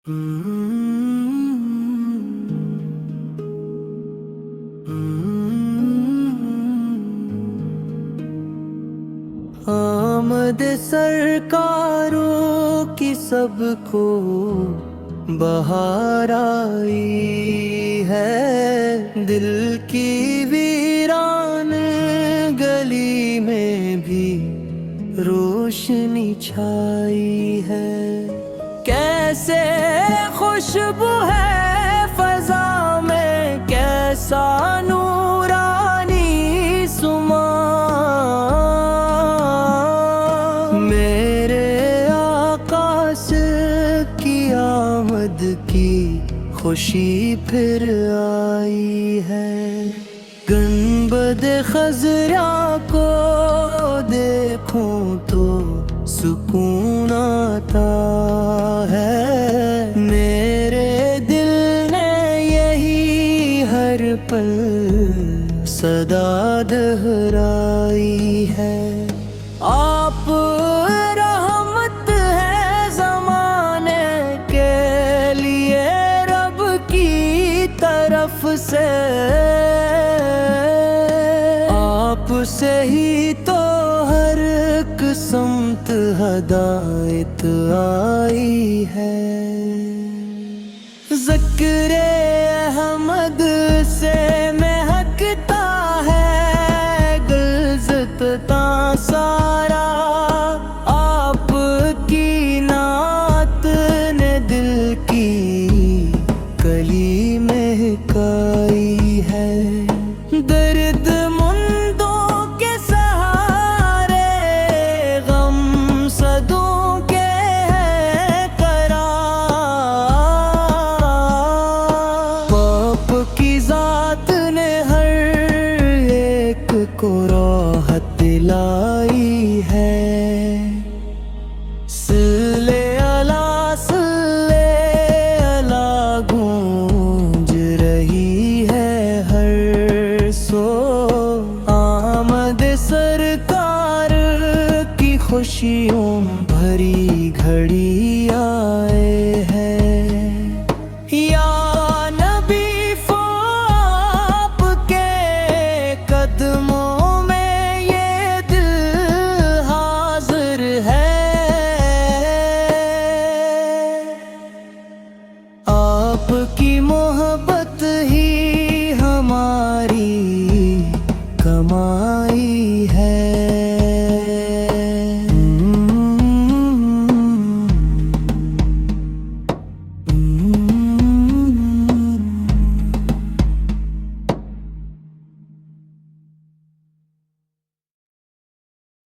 आमद सरकारों की सबको बहार आई है। दिल की वीरान गली में भी रोशनी छाई है। कैसे खुशबू है फजा में, कैसा नूरानी सुमा। मेरे आकाश की आमद की खुशी फिर आई है। गुंबद खज़रा को देखूं तो सुकून आता है। मेरे दिल ने यही हर पल सदा दोहराई है। आप रहमत है ज़माने के लिए रब की तरफ से। आप से ही तो हर समत हदायत आई है। ज़िक्र अहमद से महकता है गुलज़िता सारा। आपकी नात ने दिल की कली महकाई है। दर्द को राहत दिलाई है। सल्ले अला गूंज रही है हर सो। आमद सरकार की खुशियों भरी घड़ी आए हैं। या नबी फो आपके कदमों आपकी